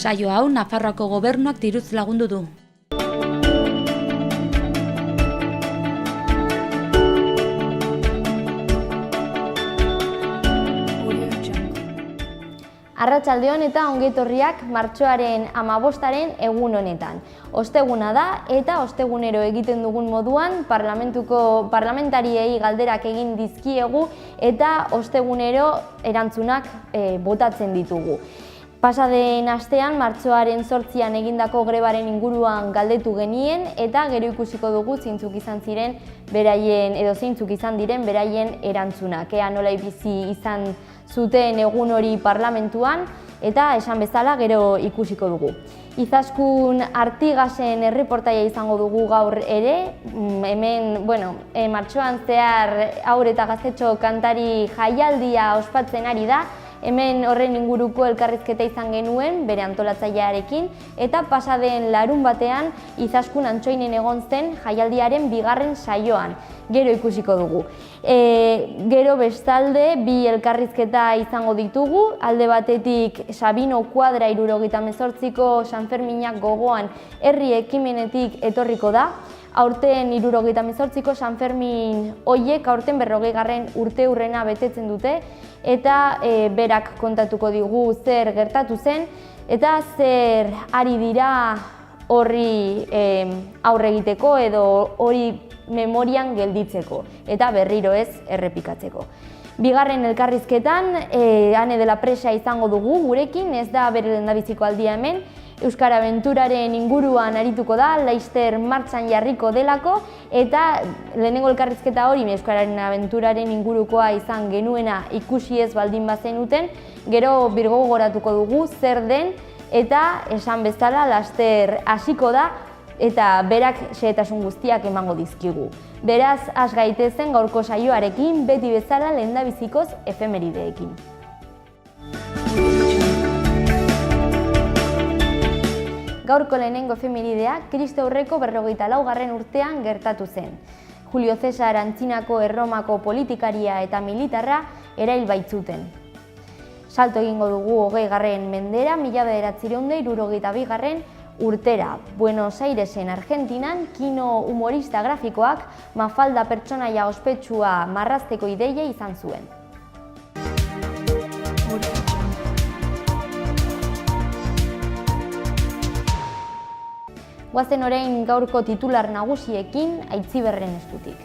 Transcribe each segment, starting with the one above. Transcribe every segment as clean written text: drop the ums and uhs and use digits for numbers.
Saio hau Nafarroako gobernuak diruz lagundu du. Arratsaldeon eta ongetorriak martxoaren 15-aren egun honetan. Osteguna da eta ostegunero egiten dugun moduan parlamentariei galderak egin dizkiegu eta ostegunero erantzunak botatzen ditugu. Pasaden astean martxoaren 8an egindako grebaren inguruan galdetu genien eta gero ikusiko dugu zeintzuk izan ziren beraien edo zeintzuk izan diren beraien erantzunak. Ea nola bizi izan zuten egun hori parlamentuan eta esan bezala gero ikusiko dugu. Izaskun Artigasen erreportaia izango dugu gaur ere, hemen, martxoan zehar haur eta gaztetxo kantari jaialdia ospatzen ari da, hemen horren inguruko elkarrizketa izan genuen bere antolatzailearekin eta pasaden larunbatean Izaskun Antsoinen egon zen jaialdiaren 2. saioan. Gero ikusiko dugu. Gero bestalde bi elkarrizketa izango ditugu, alde batetik Sabino Kuadra 78ko Sanferminak gogoan herri ekimenetik etorriko da. Aurten 78ko Sanfermin hoiek aurten 40. urteurrena betetzen dute eta berak kontatuko digu zer gertatu zen eta zer ari dira horri aurre egiteko edo hori memorian gelditzeko eta berriro ez errepikatzeko. Bigarren elkarrizketan Ane de la Presa izango dugu gurekin, ez da bere lehendabiziko aldia hemen, Euskara Abenturaren inguruan arituko da, Laster martxan jarriko delako, eta lehenengo elkarrizketa hori Euskararen Abenturaren ingurukoa izan genuena ikusi ez baldin bazenuten, gero birgogoratuko dugu zer den, eta esan bezala Laster hasiko da, eta berak xehetasun guztiak emango dizkigu. Beraz, has gaitezen gaurko saioarekin, beti bezala lehendabizikoz efemerideekin. Gaurko lehenengo efemeridea Kristo aurreko 44. urtean gertatu zen. Julio Cesar Antzinako Erromako politikaria eta militarra erail baitzuten. Salto egingo dugu 20. mendera, 1962. urtera. Buenos Airesen, Argentinan, kino humorista grafikoak Mafalda pertsonaia ospetsua marrazteko ideia izan zuen. Goazen orain gaurko titular nagusiekin Aitziberren eskutik.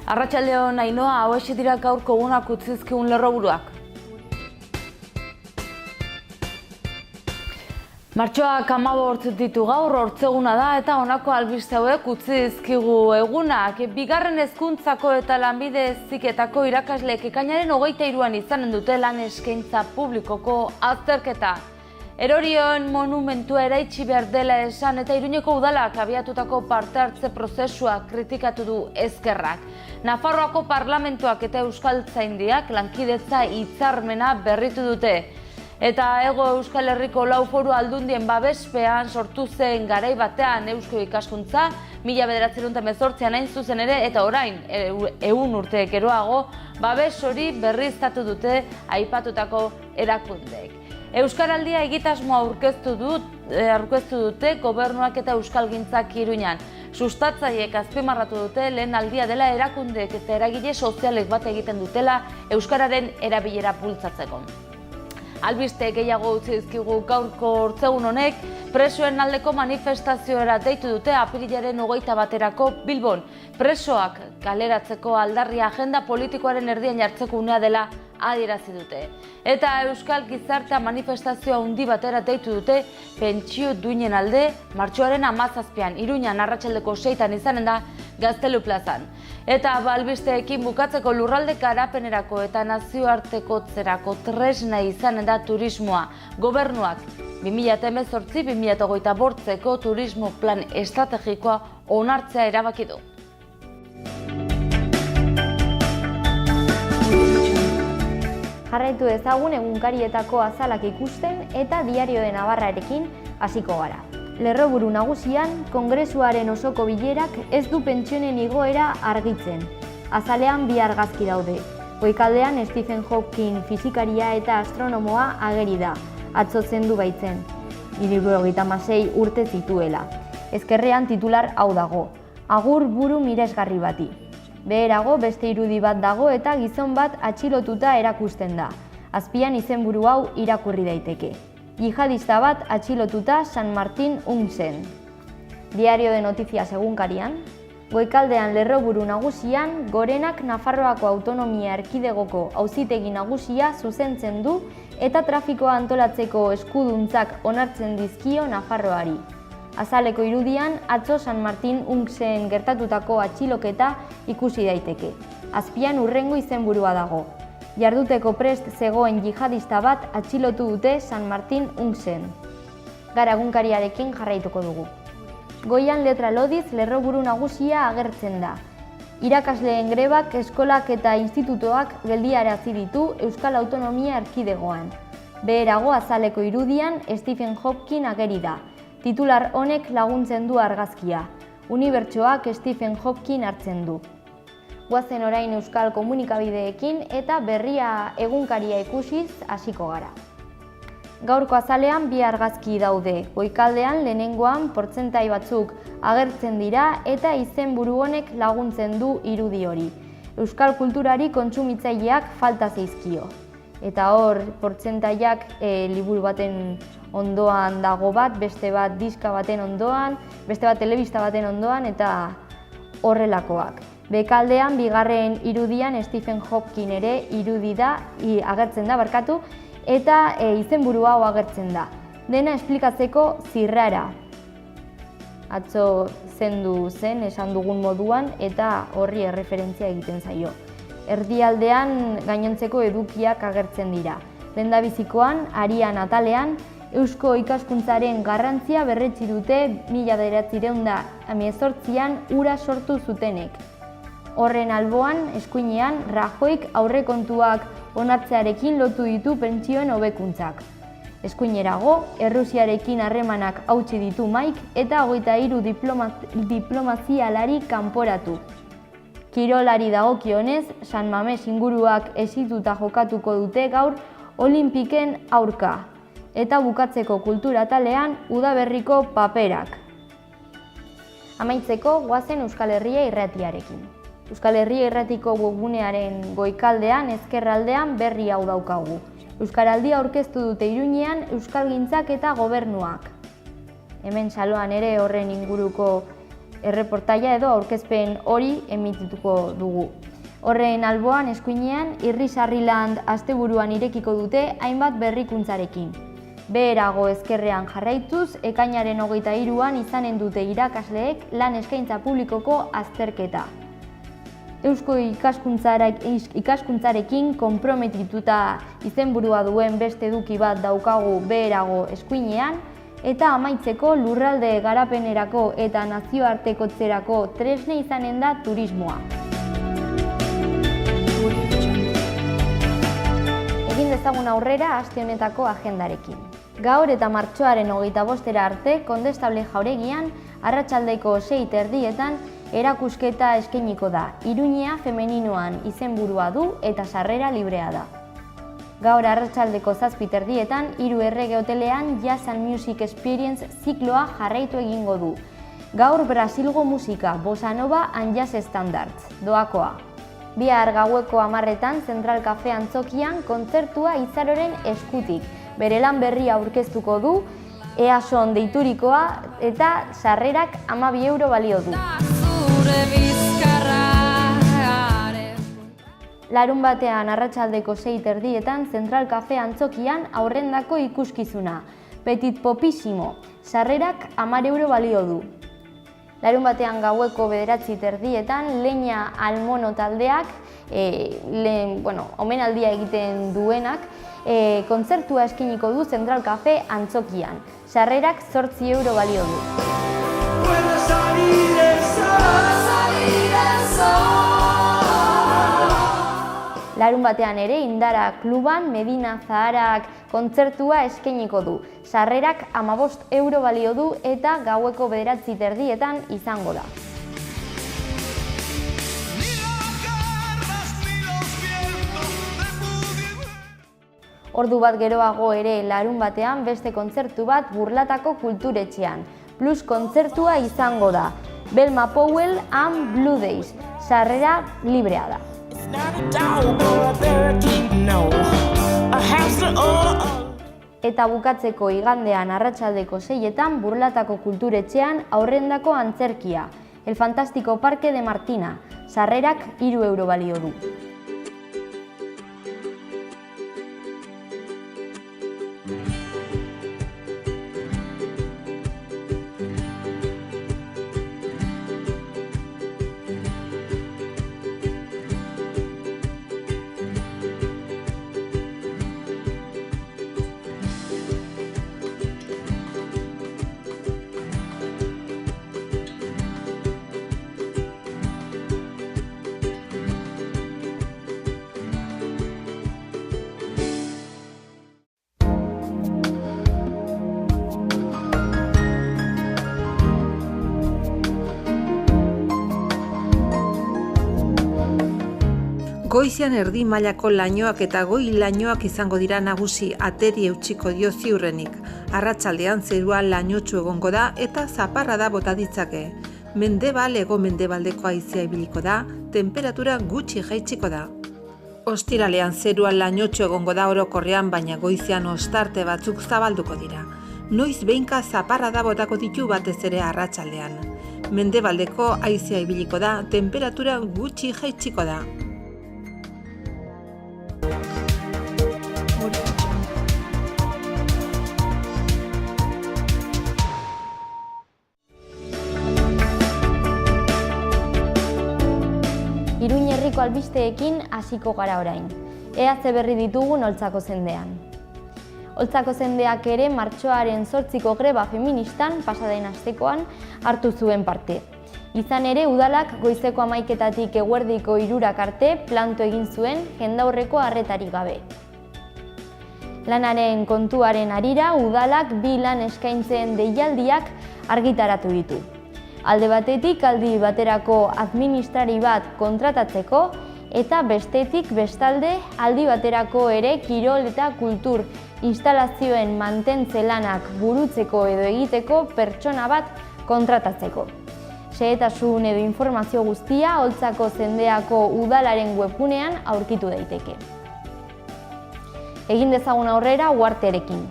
Arratsaldeon Ainhoa, hauxe dira gaurko egunak utzizkigun lerroburuak. Martxoak 15 ditu gaur, hortzeguna da eta honako albiste hauek utzi dizkigu egunak. Bigarren hezkuntzako eta lanbide heziketako irakasleek ekainaren 23an izanen dute lan eskaintza publikoko azterketa. Erorion monumentua eraitsi behar dela esan eta Iruñeko udalak abiatutako parte hartze prozesua kritikatu du Ezkerrak. Nafarroako parlamentuak eta Euskaltzaindiak lankidetza hitzarmena berritu dute. Eta Hego Euskal Herriko 4 foru aldundien babespean sortu zen garai batean Eusko Ikaskuntza, 1918an hain zuzen ere, eta orain 100 urte geroago, babes hori berriztatu dute aipatutako erakundeek. Euskaraldia egitasmoa aurkeztu dute gobernuak eta euskalgintzak Iruñan. Sustatzaileek azpimarratu dute lehen aldia dela erakundeek eta eragile sozialek bat egiten dutela euskararen erabilera bultzatzeko. Albiste gehiago utzi dizkigu gaurko hortzegun honek, presoen aldeko manifestazioera deitu dute apirilaren 21erako Bilbon. Presoak kaleratzeko aldarria agenda politikoaren erdian jartzeko unea dela adierazi dute. Eta Euskal Gizartea manifestazioa handi batera deitu dute pentsio duinen alde martxoaren 17an Iruñan arratsaldeko 6an izanen da Gaztelu plazan. Eta albisteekin bukatzeko lurralde garapenerako eta nazioartekotzerako tresna izanen da turismoa. Gobernuak 2018-2025 turismo plan estrategikoa onartzea erabaki du. Jarraitu ezagun egunkarietako azalak ikusten eta Diario de Navarrarekin hasiko gara. Lerroburu nagusian, Kongresuaren osoko bilerak ez du pentsionen igoera argitzen. Azalean bi argazki daude. Goikaldean Stephen Hawking fisikaria eta astronomoa ageri da, atzo zendu baitzen. 76 urte zituela. Ezkerrean titular hau dago: agur buru miresgarri bati. Beherago beste irudi bat dago eta gizon bat atxilotuta erakusten da. Azpian izenburu hau irakurri daiteke: jihadista bat atxilotuta San Martin Unxen. Diario de Noticias egunkarian: Goikaldean lerroburu nagusian, Gorenak Nafarroako Autonomia Erkidegoko auzitegi nagusia zuzentzen du eta trafikoa antolatzeko eskuduntzak onartzen dizkio Nafarroari. Azaleko irudian, atzo San Martin Unxen gertatutako atxiloketa ikusi daiteke. Azpian hurrengo izenburua dago: jarduteko prest zegoen jihadista bat atxilotu dute San Martin Unxen. Gara egunkariarekin jarraituko dugu. Goian letra lodiz lerroburu nagusia agertzen da. Irakasleen grebak, eskolak eta institutoak geldiarazi ditu Euskal Autonomia Erkidegoan. Beherago azaleko irudian Stephen Hawking ageri da. Titular honek laguntzen du argazkia: unibertsoak Stephen Hawking hartzen du. Goazen orain euskal komunikabideekin eta berria egunkaria ikusiz hasiko gara. Gaurko azalean bi argazki daude. Goikaldean lehenengoan portzentai batzuk agertzen dira eta izenburu honek laguntzen du irudi hori: euskal kulturari kontsumitzaileak falta zaizkio. Eta hor portzentaiak liburu baten ondoan dago bat, beste bat diska baten ondoan, beste bat telebista baten ondoan eta horrelakoak. Bekaldean bigarren irudian Stephen Hawking ere agertzen da, eta izenburu hau agertzen da: dena esplikatzeko zirrara. Atzo zendu zen esan dugun moduan eta horri erreferentzia egiten zaio. Erdialdean gainontzeko edukiak agertzen dira. Lehendabizikoan, Arian atalean, eusko ikaskuntzaren garrantzia berretsi dute 1918an ura sortu zutenek. Horren alboan, eskuinean, Rajoyk aurrekontuak onartzearekin lotu ditu pentsioen hobekuntzak. Eskuinerago, Errusiarekin harremanak hautsi ditu Maik eta 23 diplomazialari kanporatu. Kirolari dagokionez, San Mames inguruak hesituta jokatuko dute gaur Olinpiken aurka. Eta bukatzeko kultura atalean, udaberriko paperak. Amaitzeko, goazen Euskal Herria irratiarekin. Euskal Herria irratiko webgunearen goikaldean, ezkerraldean berri hau daukagu. Euskaraldia aurkeztu dute Iruñean euskalgintzak eta gobernuak. Hemen saloan ere horren inguruko erreportaia edo aurkezpen hori emitituko dugu. Horren alboan, eskuinean, Irrisarriland asteburuan irekiko dute hainbat berrikuntzarekin. Beherago ezkerrean jarraituz, ekainaren 23an izanen dute irakasleek lan eskaintza publikoko azterketa. Eusko ikaskuntzarekin konprometituta izenburua duen beste eduki bat daukagu beherago eskuinean, eta amaitzeko lurralde garapenerako eta nazioartekotzerako tresne izanen da turismoa. Egin dezagun aurrera aste honetako agendarekin. Gaur eta martxoaren 25 arte Kondestable jauregian arratsaldeko 6:30 erakusketa eskainiko da. Iruñea femeninoan izenburua du eta sarrera librea da. Gaur arratsaldeko 7:30 Hiru Errege hotelean Jazz and Music Experience zikloa jarraitu egingo du. Gaur Brasilgo musika, bossa nova and jazz standards, doakoa. Bihar gaueko 10etan Zentral Cafe antzokian kontzertua Izaroren eskutik. Bere lan berria aurkeztuko du, EASON deiturikoa eta sarrerak 12 euro balio du. Larunbatean arratsaldeko 6:30 Zentral Cafe antzokian aurrendako ikuskizuna. Petit Popissimo, sarrerak 10 euro balio du. Larunbatean gaueko 9:30 Leña Almono taldeak, omenaldia egiten duenak, kontzertua eskainiko du Zentral Cafe antzokian. Sarrerak 8 euro balio du. Larunbatean ere Indara kluban Medina Zaharak kontzertua eskainiko du. Sarrerak 15 euro balio du eta gaueko 9:30 izango da. Ordu bat geroago ere larun batean beste kontzertu bat Burlatako Kulturetxean. Plus kontzertua izango da. Belma Powell and Blue Days. Sarrera librea da. Eta bukatzeko igandean arratsaldeko 6etan Burlatako Kulturetxean aurrendako antzerkia. El Fantástico Parque de Martina. Sarrerak 3 euro balio du. Goizean erdi mailako lainoak eta goi lainoak izango dira nagusi, ateri eutsiko dio ziurrenik. Arratsaldean zerua lainotsu egongo da eta zaparrada bota ditzake. Mendebal hego-mendebaldeko haizea ibiliko da, temperatura gutxi jaitsiko da. Ostiralean zerua lainotsu egongo da orokorrean, baina goizean ostarte batzuk zabalduko dira. Noiz behinka zaparrada botako ditu batez ere arratsaldean. Mendebaldeko haizea ibiliko da, temperatura gutxi jaitsiko da. Iruin herriko albisteekin hasiko gara orain. Ea ze berri ditugun Oltzako zendean. Oltzako zendeak ere martxoaren 8ko greba feministan pasaden astekoan hartu zuen parte. Izan ere udalak goizeko 11etatik eguerdiko 3 arte planto egin zuen jendaurreko arretarik gabe. Lanaren kontuaren harira udalak 2 lan eskaintzen deialdiak argitaratu ditu. Alde batetik aldi baterako administrari bat kontratatzeko eta bestetik bestalde aldi baterako ere kirol eta kultur instalazioen mantentze lanak burutzeko edo egiteko pertsona bat kontratatzeko. Xehetasun edo informazio guztia Oltzako zendeako udalaren webgunean aurkitu daiteke. Egin dezagun aurrera uharterekin.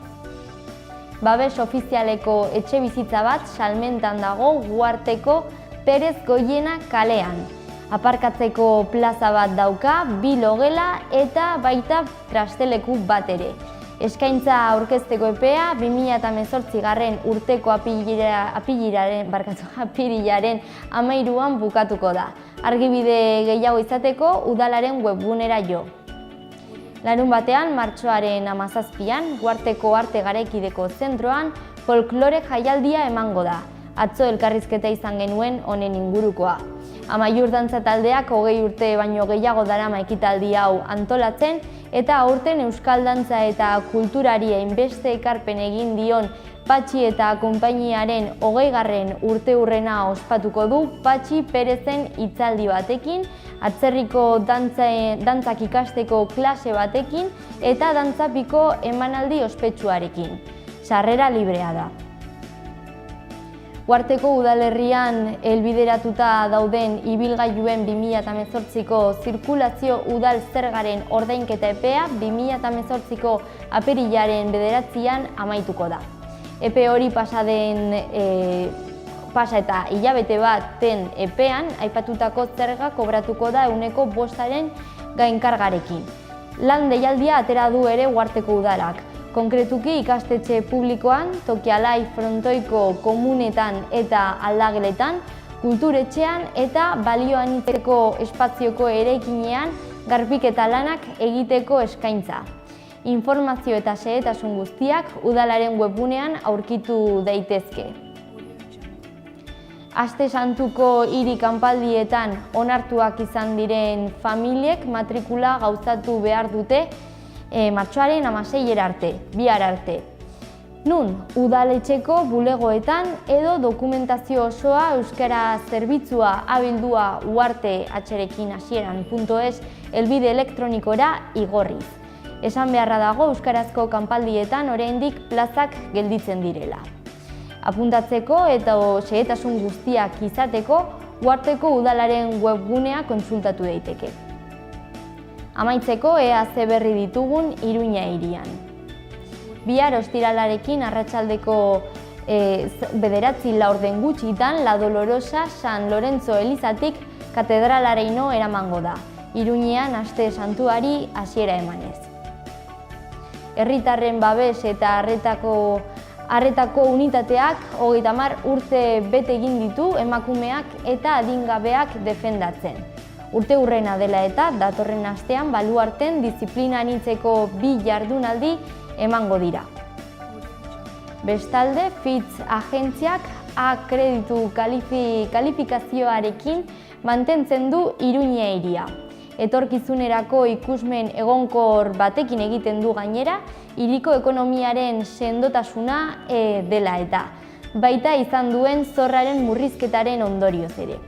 Babes ofizialeko etxebizitza bat salmentan dago uharteko Perez Goiena kalean. Aparkatzeko plaza bat dauka, 2 logela eta baita trasteleku bat ere. Eskaintza aurkezteko epea 2018 urteko apirilaren 13an bukatuko da. Argibide gehiago izateko udalaren webgunera jo. Larun batean, martxoaren 17an, Uharteko Arte Garaikideko zentroan folklore jaialdia emango da. Atzo elkarrizketa izan genuen honen ingurukoa. Amaiur dantza taldeak 20 urte baino gehiago darama ekitaldi hau antolatzen eta aurten euskal dantza eta kulturari hainbeste ekarpen egin dion Patxi eta konpainiaren 20. urteurrena ospatuko du Patxi Perezen hitzaldi batekin, atzerriko dantzak ikasteko klase batekin eta dantzapiko emanaldi ospetsuarekin. Sarrera librea da. Uharteko udalerrian helbideratuta dauden ibilgailuen 2018ko zirkulazio udal zergaren ordainketa epea 2018ko apirilaren 9an amaituko da. Epe hori pasa eta hilabete baten epean aipatutako zerga kobratuko da 5% gainkargarekin. Lan deialdia atera du ere Uharteko udalak. Konkretuki ikastetxe publikoan, Tokialai frontoiko komunetan eta aldageletan, kulturetxean eta balioanitzeko espazioko eraikinean garbiketa lanak egiteko eskaintza. Informazio eta xehetasun guztiak udalaren webgunean aurkitu daitezke. Aste Santuko hiri kanpaldietan onartuak izan diren familiek matrikula gauzatu behar dute martxoaren 16 arte, bihar arte. Nun, udaletxeko bulegoetan edo dokumentazio osoa euskara zerbitzua abildua uhartehatxerekinhasieran.es helbide elektronikora igorriz. Esan beharra dago euskarazko kanpaldietan oraindik plazak gelditzen direla. Apuntatzeko eta xehetasun guztiak izateko Uharteko udalaren webgunea kontsultatu daiteke. Amaitzeko ea ze berri ditugun Iruña hirian. Bihar ostiralarekin arratsaldeko 9:04 gutxitan La Dolorosa San Lorenzo elizatik katedralaraino eramango da, Iruñean aste santuari hasiera emanez. Herritarren babes eta arretako unitateak 30 urte bete egin ditu emakumeak eta adingabeak defendatzen. Urteurrena dela eta datorren astean Baluarten diziplina anitzeko 2 jardunaldi emango dira. Bestalde, Fitch agentziak A kreditu kalifikazioarekin mantentzen du Iruña hiria. Etorkizunerako ikusmen egonkor batekin egiten du gainera, hiriko ekonomiaren sendotasuna dela eta, baita izan duen zorraren murrizketaren ondorioz ere.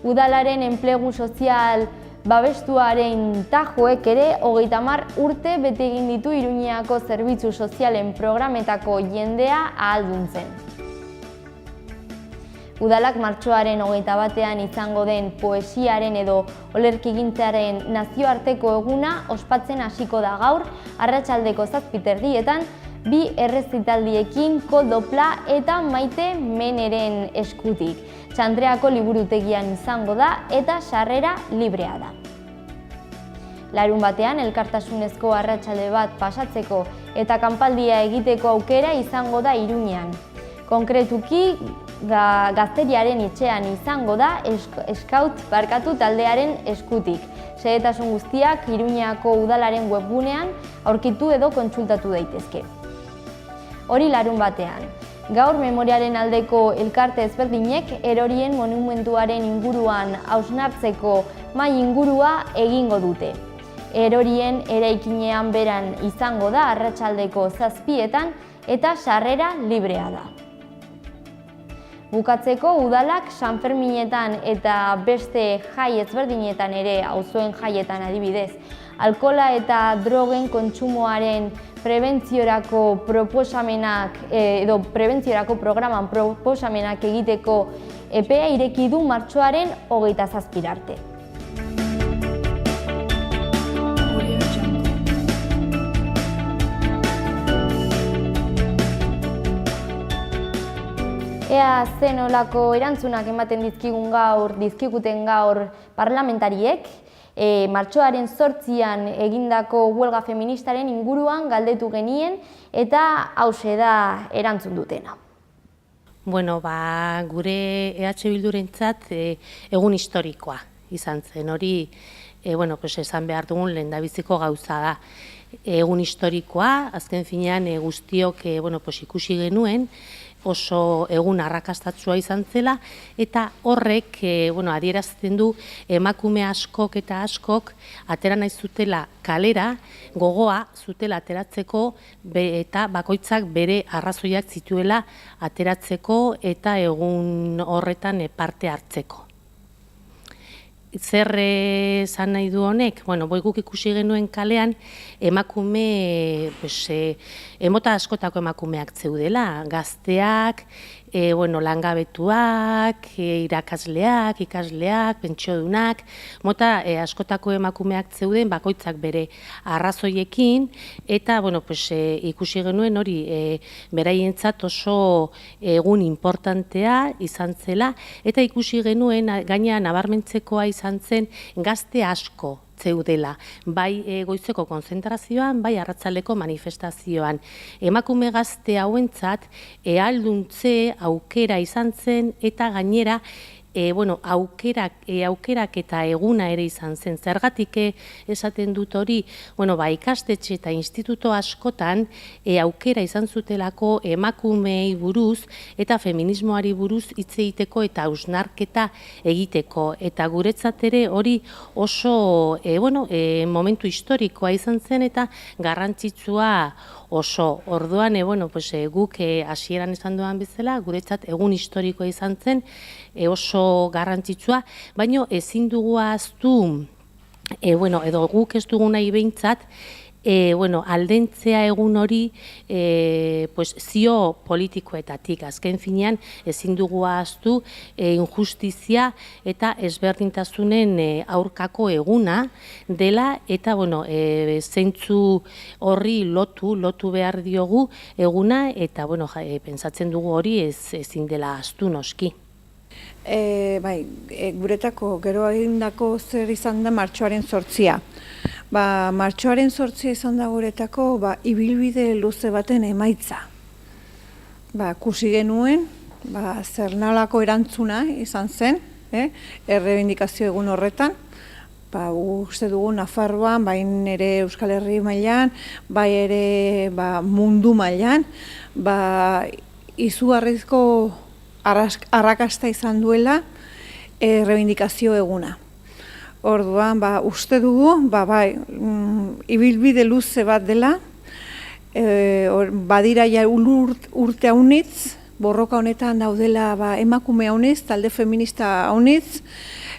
Udalaren enplegu sozial babestuaren tajoek ere 30 urte bete egin ditu Iruñeako zerbitzu sozialen programetako jendea ahalduntzen. Udalak martxoaren 21ean izango den poesiaren edo olerkigintzaren nazioarteko eguna ospatzen hasiko da gaur, arratsaldeko 7:30 2 errezitaldiekin Koldopla eta Maite Meneren eskutik. Txandreako liburutegian izango da eta sarrera librea da. Larunbatean elkartasunezko arratsalde bat pasatzeko eta kanpaldia egiteko aukera izango da Iruñean. Konkretuki, Gazteriaren etxean izango da Scout taldearen eskutik. Xehetasun guztiak Iruñeako udalaren webgunean aurkitu edo kontsultatu daitezke. Hori larunbatean. Gaur memoriaren aldeko elkarte ezberdinek erorien monumentuaren inguruan hausnartzeko mahai ingurua egingo dute. Erorien eraikinean beran izango da arratsaldeko 7:00 eta sarrera librea da. Bukatzeko udalak Sanferminetan eta beste jai ezberdinetan ere, auzoen jaietan adibidez, alkohola eta drogen kontsumoaren prebentziorako programan proposamenak egiteko epea ireki du martxoaren 27 arte. Ea zenolako erantzunak ematen dizkiguten gaur parlamentariek, martxoaren 8an egindako huelga feministaren inguruan galdetu genien eta hauxe da erantzun dutena. Bueno, gure EH Bildurentzat egun historikoa izan zen. Hori, esan behar dugun lehendabiziko gauza da. Egun historikoa, azken finean guztiok ikusi genuen, oso egun arrakastatsua izan zela, eta horrek adierazten du emakume askok eta askok atera nahi zutela kalera, gogoa zutela ateratzeko eta bakoitzak bere arrazoiak zituela ateratzeko eta egun horretan parte hartzeko. Zer esan nahi du honek? Guk ikusi genuen kalean emakume, mota askotako emakumeak zeudela, gazteak, langabetuak, irakasleak, ikasleak, pentsiodunak, mota askotako emakumeak zeuden bakoitzak bere arrazoiekin, eta ikusi genuen hori beraientzat oso egun importantea izan zela, eta ikusi genuen gaina nabarmentzekoa izan zen gazte asko zeudela, bai goizeko konzentrazioan, bai arratsaldeko manifestazioan. Emakume gazte hauentzat ehalduntze aukera izan zen eta gainera aukerak eta eguna ere izan zen. Zergatik esaten dut hori, ikastetxe eta instituto askotan aukera izan zutelako emakumeei buruz eta feminismoari buruz hitz egiteko eta hausnarketa egiteko. Eta guretzat ere hori oso momentu historikoa izan zen eta garrantzitsua oso. Orduan, guk hasieran esan duan bezala, guretzat egun historikoa izan zen, oso garrantzitsua, baina ezin dugu ahaztu edo guk ez dugu nahi behintzat, aldentzea egun hori zio politikoetatik. Azken finean ezin dugu ahaztu injustizia eta ezberdintasunen aurkako eguna dela eta zeintzu horri lotu behar diogu eguna eta pentsatzen dugu hori ezin dela ahaztu noski. Guretako gero egindako zer izan da martxoaren 8. Martxoaren 8 izan da guretako ibilbide luze baten emaitza. Kusi genuen, zer nolako erantzuna izan zen, errebindikazio egun horretan. Uste dugu Nafarroan, bai ere Euskal Herri mailan, bai ere mundu mailan, izugarrizko arrakasta izan duela errebindikazio eguna. Orduan, uste dugu, ibilbide luze bat dela, badira ja urte haunitz, borroka honetan daudela emakume haunitz, talde feminista haunitz,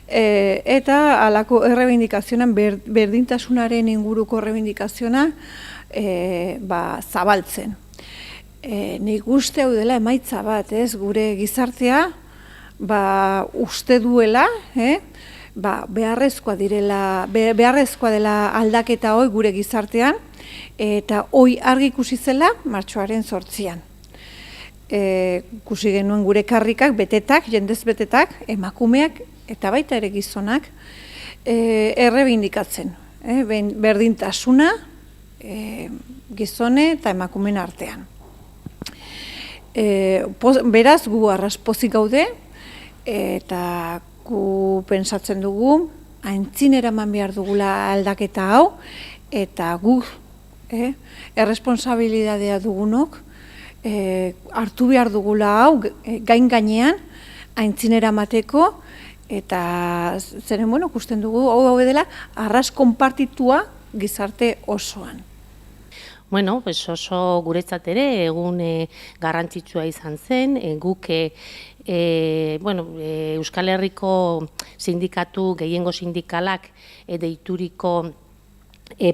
eta halako errebindikazioan, berdintasunaren inguruko errebindikaziona zabaltzen. Nik uste hau dela emaitza bat, gure gizartea uste duela, beharrezkoa dela aldaketa hoi gure gizartean, eta hoi argi ikusi zela martxoaren 8. Ikusi genuen gure karrikak, betetak, jendez betetak, emakumeak eta baita ere gizonak errebindikatzen, berdintasuna gizone eta emakumeen artean. Beraz, gu arraspozik gaude, eta gu pentsatzen dugu, aintzinera eman behar dugula aldaketa hau, eta gu erresponsabilidadea dugunok, hartu behar dugula hau gain-gainean, aintzinera emateko, eta zeren, ikusten dugu, hau dela, arras konpartitua gizarte osoan. Oso guretzat ere egun garrantzitsua izan zen, guk Euskal Herriko sindikatu, gehiengo sindikalak deituriko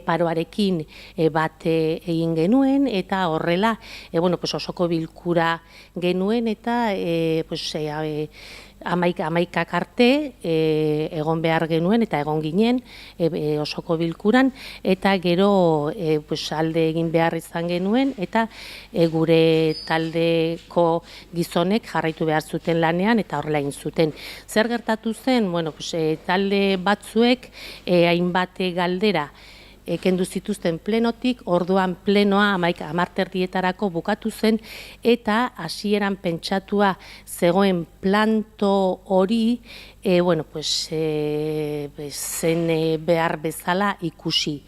paroarekin bat egin genuen eta horrela osoko bilkura genuen eta amaikak arte egon behar genuen eta egon ginen osoko bilkuran eta gero alde egin behar izan genuen eta gure taldeko gizonek jarraitu behar zuten lanean eta horrela egin zuten. Zer gertatu zen? Talde batzuek hainbat galdera kendu zituzten plenotik, orduan plenoa 11:30 bukatu zen eta hasieran pentsatua zegoen planto hori zen behar bezala ikusi.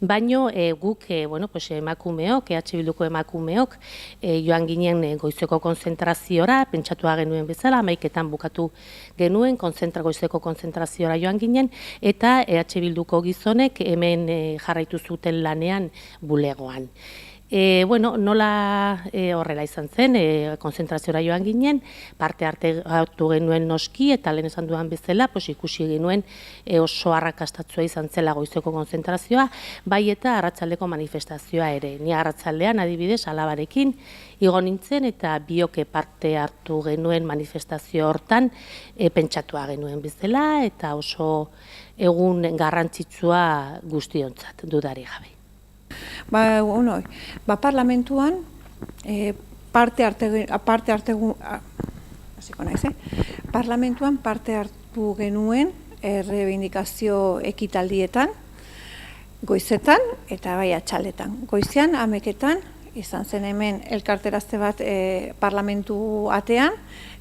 Baino guk emakumeok, Bilduko emakumeok joan ginen goizeko konzentraziora, pentsatua genuen bezala, 11:00 bukatu genuen, goizeko konzentraziora joan ginen, eta Bilduko gizonek hemen jarraitu zuten lanean bulegoan. Nola horrela izan zen, konzentraziora joan ginen, parte hartu genuen noski, eta lehen esan duan bezala, ikusi genuen oso arrakastatzua izan zela goizeko konzentrazioa, bai eta arratsaldeko manifestazioa ere. Ni arratsaldean adibidez alabarekin igo nintzen eta bioke parte hartu genuen manifestazio hortan pentsatua genuen bezala, eta oso egun garrantzitsua guztiontzat, dudari gabe. Parlamentuan parlamentuan parte hartu genuen errebindikazio ekitaldietan, goizetan eta bai atxaletan. Goizean, 11:00 izan zen hemen elkarterazte bat parlamentu atean,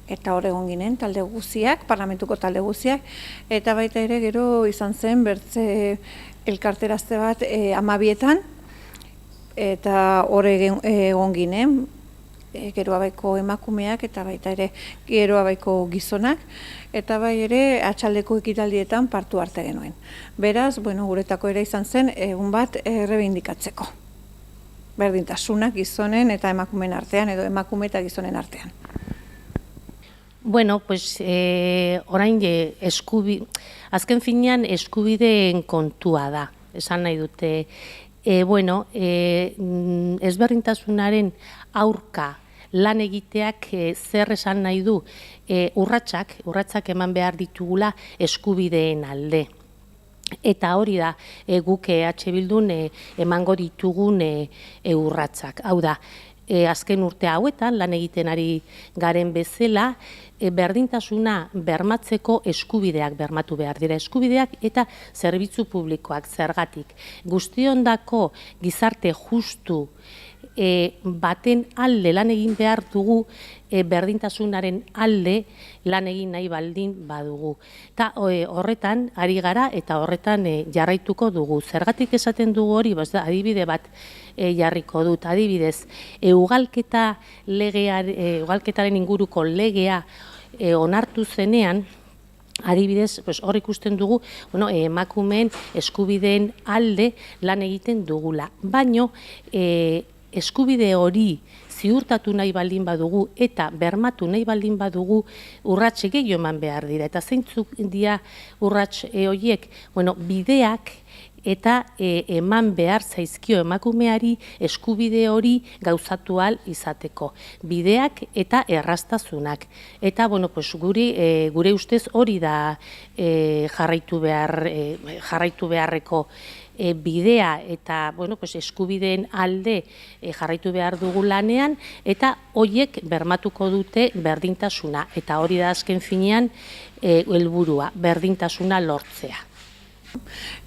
eta hor egon ginen talde guziak, parlamentuko talde guziak, eta baita ere gero izan zen bertze elkarterazte bat 12:00 eta hor egon ginen, Geroabaiko emakumeak eta baita ere Geroabaiko gizonak, eta bai ere atxaldeko ekitaldietan partu arte genuen. Beraz, guretako ere izan zen egun bat errebindikatzeko. Berdintasunak gizonen eta emakumeen artean, edo emakume eta gizonen artean. Bueno, pues orain azken finean eskubideen kontua da, esan nahi dute. Ezberdintasunaren aurka lan egiteak zer esan nahi du, urratsak eman behar ditugula eskubideen alde. Eta hori da guk EH Bildun emango ditugun urratsak. Hau da, azken urte hauetan lan egiten ari garen bezala, berdintasuna bermatzeko eskubideak bermatu behar dira. Eskubideak eta zerbitzu publikoak zergatik. Guztiondako gizarte justu baten alde lan egin behar dugu, berdintasunaren alde lan egin nahi baldin badugu. Eta horretan ari gara eta horretan jarraituko dugu. Zergatik esaten dugu hori, adibide bat jarriko dut. Adibidez, ugalketaren inguruko legea onartu zenean, adibidez, hor ikusten dugu, emakumeen eskubideen alde lan egiten dugula. Baino, eskubide hori ziurtatu nahi baldin badugu eta bermatu nahi baldin badugu urrats gehiago eman behar dira. Eta zeintzuk dira urrats horiek? Bideak eta eman behar zaizkio emakumeari eskubide hori gauzatu ahal izateko. Bideak eta erraztasunak. Eta gure ustez hori da jarraitu beharreko bidea eta eskubideen alde jarraitu behar dugu lanean eta horiek bermatuko dute berdintasuna. Eta hori da azken finean helburua, berdintasuna lortzea.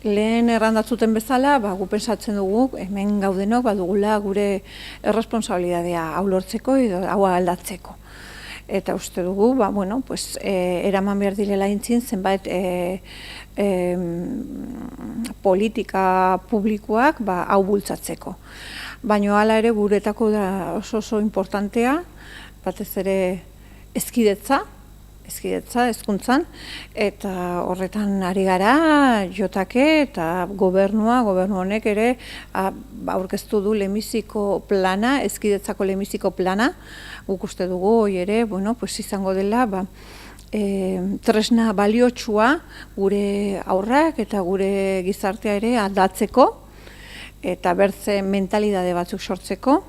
Lehen errandatzuten bezala, gu pensatzen dugu, hemen gaudenok badugula gure erresponsabilidadea hau lortzeko edo hau aldatzeko. Eta uste dugu, eraman behar direla intzin zenbait politika publikoak hau bultzatzeko. Baina hala ere guretako da oso importantea, batez ere hezkidetza, hezkuntzan, eta horretan ari gara, jotake eta gobernu honek ere aurkeztu du lehenbiziko plana, hezkidetzako lehenbiziko plana, guk uste dugu hori ere, izango dela, tresna baliotsua gure haurrak eta gure gizartea ere aldatzeko, eta bertze mentalidade batzuk sortzeko.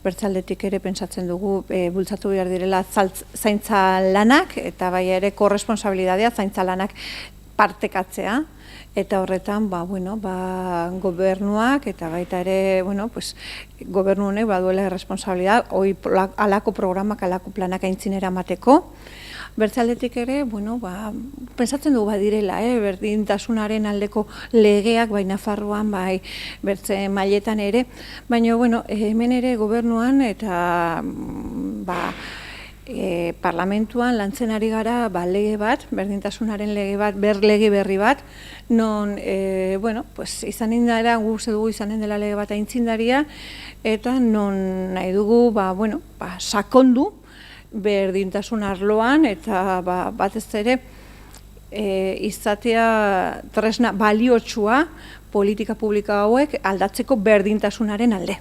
Bertzaldetik ere pentsatzen dugu bultzatu behar direla zaintza lanak eta bai ere korresponsabilidadea zaintza lanak partekatzea eta horretan gobernuak eta baita ere gobernu honek baduela responsabilidad halako programak, halako planak aintzinera emateko. Bertzaldetik ere, pentsatzen dugu badirela, berdintasunaren aldeko legeak, bai Nafarroan, bai bertze mailetan ere, baina hemen ere gobernuan eta parlamentuan lantzen ari gara lege bat, berdintasunaren lege bat, lege berri bat, non izanen dela, guzti dugu izanen dela lege bat aintzindaria, eta non nahi dugu sakondu, berdintasun arloan eta batez ere izatea tresna baliotsua politika publika hauek aldatzeko berdintasunaren alde.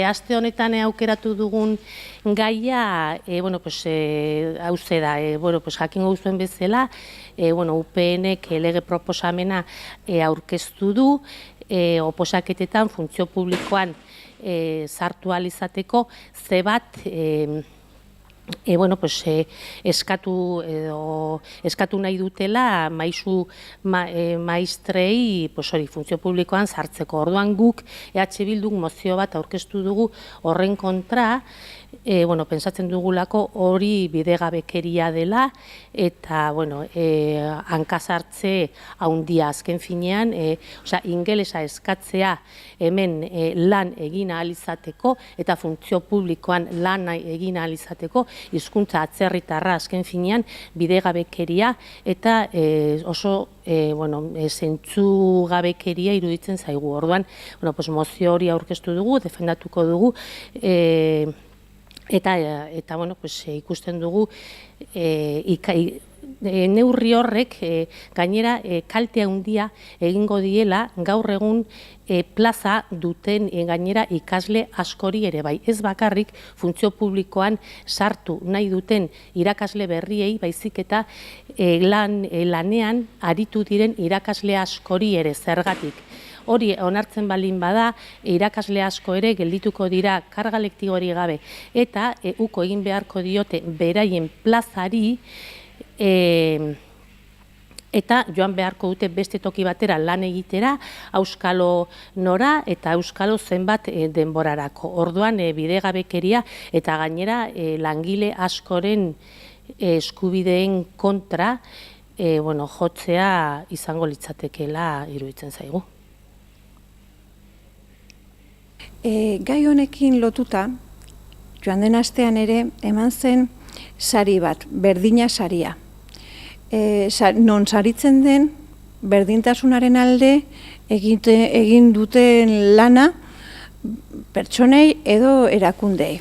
Aste honetan aukeratu dugun gaia, hauze da, jakingo duzuen bezala, UPNek lege proposamena aurkeztu du, oposaketetan funtzio publikoan sartu ahal izateko, zebat eskatu nahi dutela maistrei funtzio publikoan sartzeko. Orduan guk EH Bilduk mozio bat aurkeztu dugu horren kontra, pentsatzen dugulako hori bidegabekeria dela eta hankasartze handia azken finean, ingelesa eskatzea hemen lan egin ahal izateko eta funtzio publikoan lan egin ahal izateko, hizkuntza atzerritarra azken finean bidegabekeria eta oso zentzugabekeria iruditzen zaigu. Orduan, mozio hori aurkeztu dugu, defendatuko dugu, eta ikusten dugu neurri horrek gainera kalte handia egingo diela gaur egun plaza duten gainera ikasle askori ere bai. Ez bakarrik funtzio publikoan sartu nahi duten irakasle berriei, baizik eta lanean aritu diren irakasle askori ere zergatik. Hori onartzen balin bada, irakasle asko ere geldituko dira karga lektiborik gabe eta uko egin beharko diote beraien plazari eta joan beharko dute beste toki batera lan egitera, auskalo nora eta auskalo zenbat denborarako. Orduan bidegabekeria eta gainera langile askoren eskubideen kontra jotzea izango litzatekeela iruditzen zaigu. Gai honekin lotuta, joan den astean ere, eman zen sari bat, berdina saria. Non saritzen den, berdintasunaren alde egin duten lana pertsonei edo erakundei.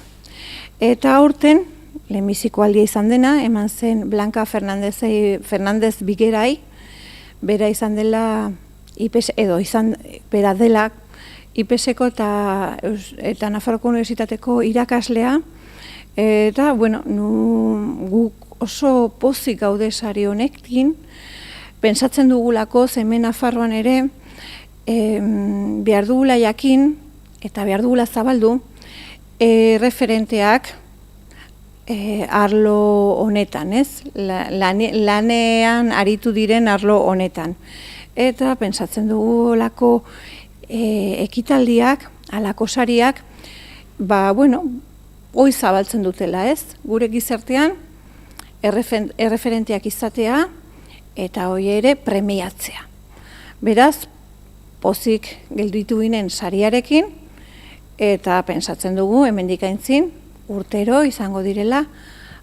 Eta aurten, lehenbiziko aldia izan dena, eman zen Blanca Fernandez Biguerai, bera izan dela, bera dela, IPS-eko eta Nafarroako Unibertsitateko irakaslea, eta, guk oso pozik gaude sari honekin, pentsatzen dugulako hemen Nafarroan ere, behar dugula jakin, eta behar dugula zabaldu, referenteak arlo honetan, ez? Lanean aritu diren arlo honetan. Eta pentsatzen dugulako ekitaldiak, halako sariak, hoi zabaltzen dutela, ez? Gure gizartean, erreferenteak izatea eta hoi ere premiatzea. Beraz, pozik gelditu ginen sariarekin eta pentsatzen dugu hemendik aintzin urtero izango direla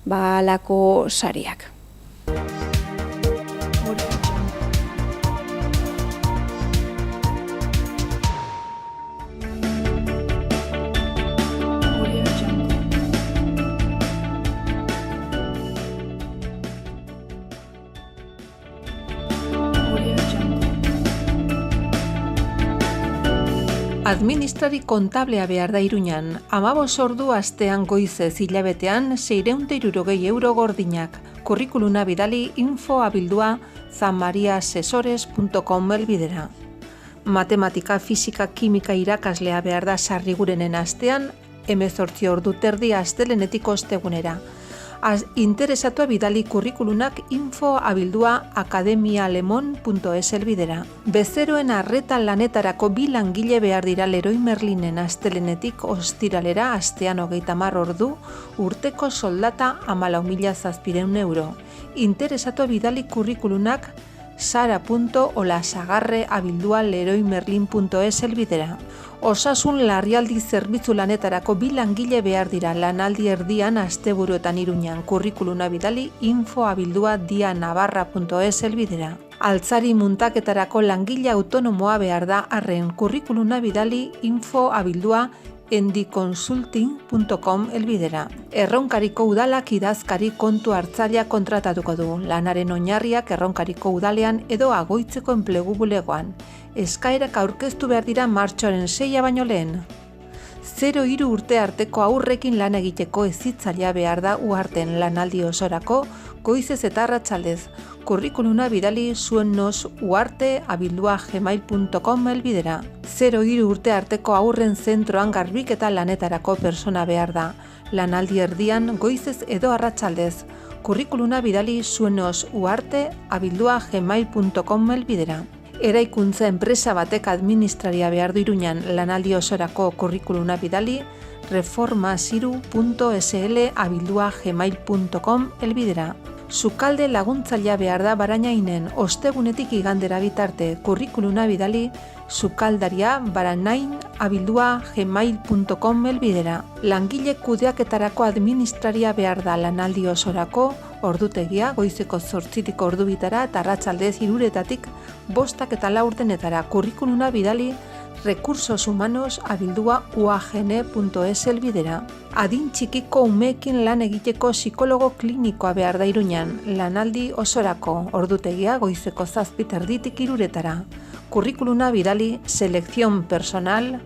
halako sariak. Administrari kontablea behar da Iruñan, 15 ordu astean goizez hilabetean 660 euro gordinak. Kurrikuluna bidali info@zamariaasesores.com helbidera. Matematika, fisika, kimika irakaslea behar da Sarrigurenen astean 18 ordu terdi astelenetik ostegunera. Interesatua bidali kurrikulunak info@akademialemon.es helbidera. Bezeroen arreta lanetarako 2 langile behar dira Leroy Merlinen astelenetik ostiralera astean 30 ordu, urteko soldata 14.700 euro. Interesatua bidali kurrikulunak sara.olasagarre@leroymerlin.es helbidera. Osasun larrialdi zerbitzu lanetarako 2 langile behar dira lanaldi erdian asteburuetan Iruñan. Kurrikuluna bidali info@dianavarra.es helbidera. Altzari muntaketarako langile autonomoa behar da arren. Kurrikuluna bidali info@endiconsulting.com helbidera. Erronkariko udalak idazkari kontu hartzailea kontratatuko du. Lanaren oinarriak Erronkariko udalean edo Agoitzeko enplegu bulegoan. Eskaerak aurkeztu behar dira martxoaren 6 baino lehen. 0-3 urte arteko aurrekin lan egiteko hezitzailea behar da Uharten lanaldi osorako goizez eta arratsaldez. Kurrikuluna bidali zuennosuarte@gmail.com helbidera. 0-3 urte arteko aurren zentroan garbiketa lanetarako persona behar da. Lanaldi erdian goizez edo arratsaldez. Kurrikuluna bidali zuennosuarte@gmail.com helbidera. Eraikuntza enpresa batek administraria behar du Iruñan lanaldi osorako kurrikuluna bidali reformasiru.sl@gmail.com helbidera. Sukalde laguntzailea behar da Barainainen ostegunetik igandera bitarte. Kurrikuluna bidali sukaldaria@baranain@gmail.com helbidera. Langile kudeaketarako administraria behar da lanaldi osorako ordutegia goizeko 8 ordubitara eta arratsaldez 3 5 eta 4 kurrikuluna bidali recursosumanos@uagn.es helbidera. Adin txikiko umeekin lan egiteko psikologo klinikoa behar da Iruñan, lanaldi osorako, ordutegia goizeko 7:30 3:00. Kurrikuluna bidali selekzion personal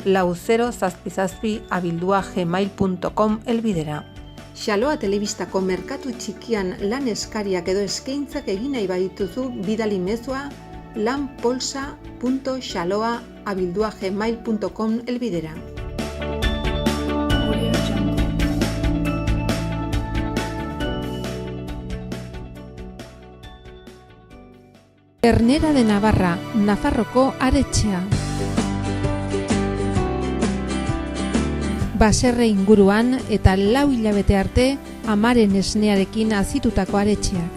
4077@gmail.com helbidera. Xaloa telebistako merkatu txikian lan eskariak edo eskaintzak egin nahi badituzu bidali mezua lanpolsa.xaloa@gmail.com helbidera. Ternera de Navarra, Nafarroko aretxea. Baserre inguruan eta 4 hilabete arte amaren esnearekin azitutako aretxeak.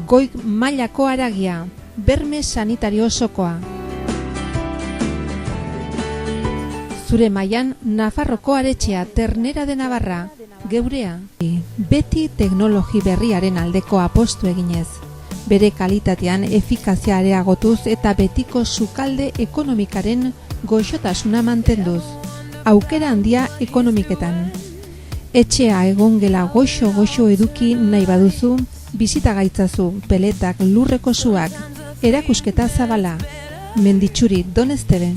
Goi mailako haragia, berme sanitario osokoa. Zure mailan Nafarroko aretxea, Ternera de Navarra, geurea. Beti teknologi berriaren aldeko apostu eginez. Bere kalitatean efikazia areagotuz eta betiko sukalde ekonomikaren goxotasuna mantenduz. Aukera handia ekonomiketan. Etxea egongela goxo eduki nahi baduzu, bizita gaitzazu peletak lurreko suak, erakusketa zabala, Menditxuri Donestebe.